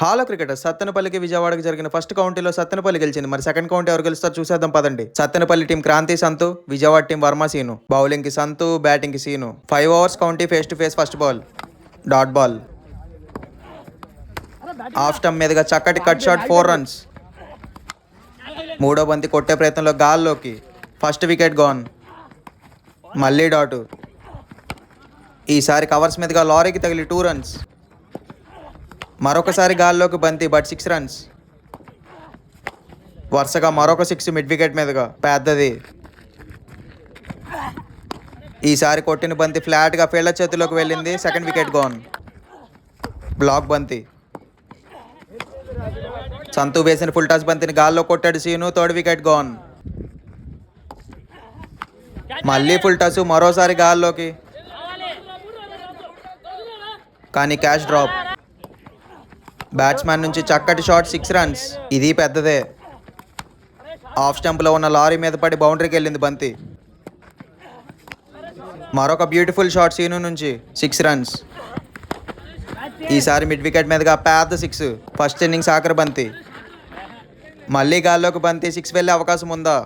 Hollow cricketer సత్తెనపల్లికి విజయవాడకి జరిగిన first కౌంటీలో Sattenapalli గెలిచింది. మరి సెకండ్ కౌంటీ ఎవరు గెలుస్తారు చూసేద్దాం పదండి. Sattenapalli team Kranthi Santhu, Vijayawada team Varma Seenu. Bowling కి సంతు, బ్యాటింగ్ కి Seenu. 5 overs county face to face. First ball dot ball, off stump మీదుగా చక్కటి కట్ షాట్, 4 రన్స్. మూడో బంతి కొట్టే ప్రయత్నంలో గాల్లోకి, ఫస్ట్ వికెట్ గాన్. మళ్ళీ డాటు, ఈసారి కవర్స్ మీదుగా లారీకి తగిలి 2 రన్స్. మరొకసారి గాల్లోకి బంతి, బట్ 6 రన్స్. వరుసగా మరొక 6 మిడ్ వికెట్ మీదుగా, పెద్దది. ఈసారి కొట్టిన బంతి ఫ్లాట్గా ఫీల్డర్ చేతిలోకి వెళ్ళింది. Second wicket gone. బ్లాక్ బంతి. సంతు వేసిన ఫుల్ టాస్ బంతిని గాల్లో కొట్టాడు సీను. Third wicket gone. మళ్ళీ ఫుల్ టాస్, మరోసారి గాల్లోకి, కానీ క్యాచ్ డ్రాప్. బ్యాట్స్మెన్ నుంచి చక్కటి షాట్, 6 రన్స్. ఇది పెద్దదే. ఆఫ్ స్టంప్లో ఉన్న లారీ మీద పడి బౌండరీకి వెళ్ళింది బంతి. మరొక బ్యూటిఫుల్ షాట్ సీను నుంచి, 6 రన్స్. ఈసారి మిడ్ వికెట్ మీదుగా పెద్ద 6. ఫస్ట్ ఇన్నింగ్స్ ఆఖరి బంతి. మళ్ళీ గాల్లోకి బంతి, 6 వెళ్ళే అవకాశం ఉందా?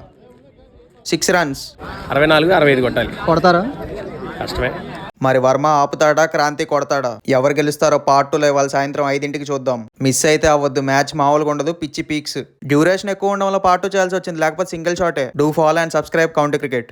6 రన్స్. 64, 65 కొట్టాలి. కొడతారా? కష్టమే. మరి వర్మ ఆపుతాడా, క్రాంతి కొడతాడా? ఎవరు గెలుస్తారో పార్ట్ 2లో ఇవాళ సాయంత్రం 5ంటికి చూద్దాం. మిస్ అయితే అవ్వద్దు, మ్యాచ్ మామూలుగా ఉండదు, పిచ్చి పీక్స్. డ్యూరేషన్ ఎక్కువ ఉండడం వల్ల పార్ట్ 2 చేయాల్సి వచ్చింది, లేకపోతే సింగిల్ షాటే. Do follow and subscribe county cricket.